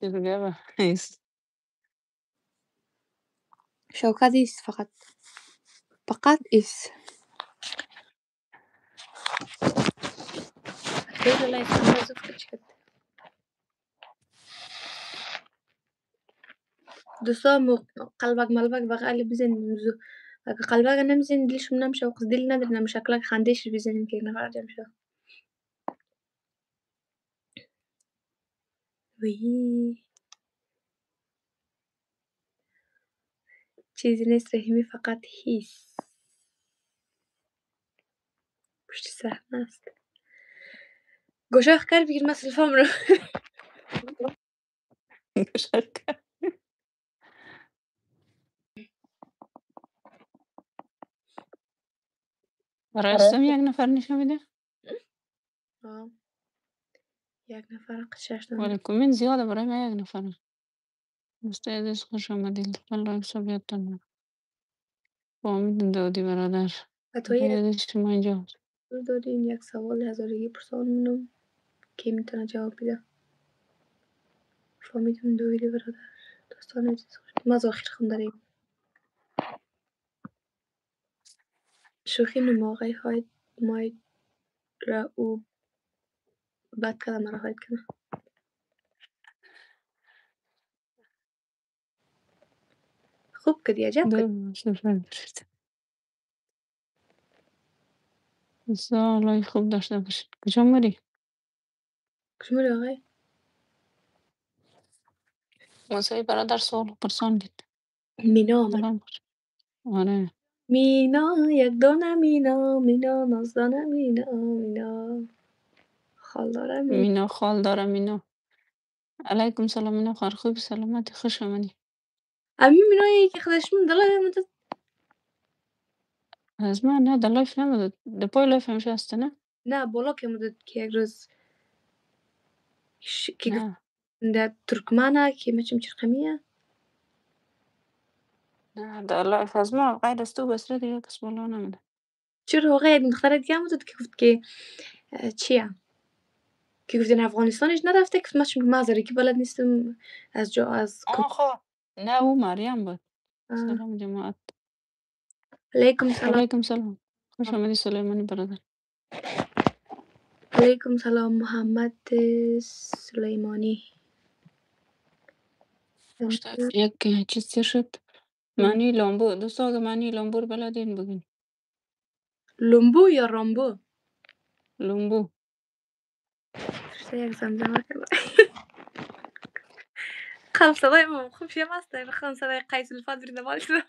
دیگه نیست. شوکت ایست فقط ایست. خیلی لایف موضوع کچکت دوستا قلبک ملبک بغل بزنید موضوع. اگه قلبک نمیزنید دلشون نمیشه و قصد دل ندارید شکلک خندهش بزنید که یک نفر جمع شد. وی چیزی نیست رحیمی فقط هیست. پشت صحنه است. گوشاخ کار بگیر مثل فهم رو. برای استم یک نفر نشون میده. یک نفر قشش دارم. ولی کومین زیاده برای من یک نفر. مستعد خوش آمدید. الله حسابیتتون. با امید داودی برادر. توی شما اینجا دارین یک سوال هزارگی پرسان کی میتونه جواب بده. فهمیدم داودی برادر دوستان عزیز ما از آخر خونداریم شوخی نما آقای های مای را او بد کده مرا هاید کنه خوب کدی عجب کد سالای خوب داشته باشید. کجا مری؟ کشمیر آقای موسیقی برادر سوال پرسان دید. مینا آمد. سلام باش. آره مینا یک دانه مینا نازدانه مینا خال داره مینا خال داره مینا. علیکم سلام مینا خار خوب سلامتی خوش آمدی. امی مینایی که خودش من دلار مدد از من نه در لایف نمده در پای لایف همیشه هسته نه؟ نه بالا که مدد که یک روز که گفت نه در ترکمانه که مچم چرقمیه نه در لایف از ما غیر از تو بسره دیگه کس بالا نمده. چرا آقای یک دختره دیگه هم بود که گفت که چیه که گفت این افغانستانش نرفته که مچم مزاره که بلد نیستم از جا از آخه نه او مریم بود. سلام جماعت. علیکم سلام علیکم سلام خوش آمدی سلیمانی برادر. علیکم سلام محمد سلیمانی یک چیز تیر شد. معنی لامبو دوستا اگه معنی لامبو رو بلدین بگین. لومبو یا رامبو لامبو یک زمزمه کرد خلف صدای ما خوب شیم هسته بخوام صدای قیس الفاظ برید مال شده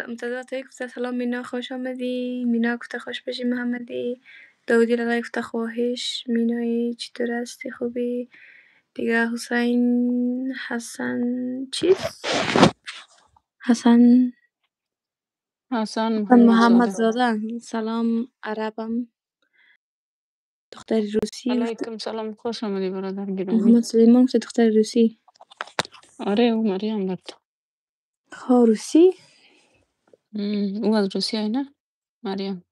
امتداد توی گفته سلام مینا خوش آمدی مینا گفته خوش بشی محمدی داودی لالای گفته خواهش مینایی چطور هستی خوبی دیگه حسن چیز حسن محمد محمد زاده. زاده سلام عربم دختر روسی گفته علیکم سلام خوش آمدی برادر گرامی. محمد سلیمان گفته دختر روسی آره او مریم بود. روسی او از روسیه نه مریم.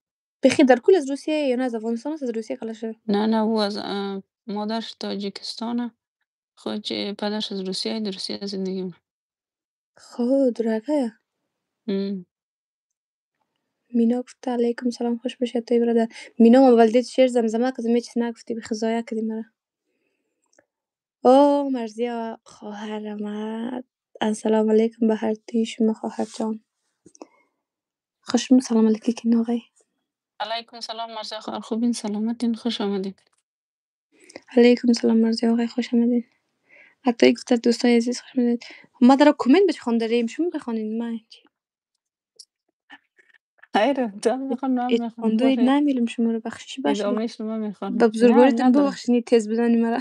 بخی در کل از روسیه یا نه از افغانستان است از روسیه کلشه نه او از مادرش تاجیکستانه. خود پدرش از روسیه در روسیه زندگی میکنه. درگه ام. مینا گفته علیکم سلام خوش باشی توی برادر مینا ما والدیت شعر زمزمه کردم چیز نگفتی بخزایا کردی مرا او مرزیا خواهر آمد السلام علیکم به هر دوی شما خواهر جان خوشم سلام علیکی که ناغی علیکم سلام مرزا خواهر خوبین سلامتین خوش آمدین. علیکم سلام مرزیا آقای خوش آمدین حتی گفته دوستای عزیز خوش آمدین ما در کامنت بخوان داریم شما بخوانید من خیره جان میخوان من میخوان خواندوید بخیر. نمیلم شما رو بخشش باشه ادامه شما میخوان به نه بزرگواریتون نداره ببخشید تیز بزنی مرا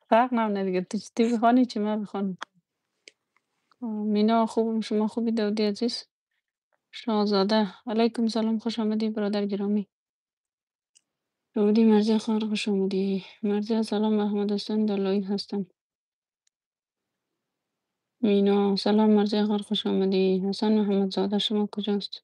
فرق نمونه دیگه تی بخوانی چی من بخوان. مینا خوبم شما خوبی داودی عزیز شاهزاده. علیکم سلام خوش آمدی برادر گرامی. داودی مرزی خواهر خوش آمدی. مرزی سلام محمد حسین دلایی هستم. مینا سلام مرزی خواهر خوش آمدی. حسن محمد زاده شما کجاست؟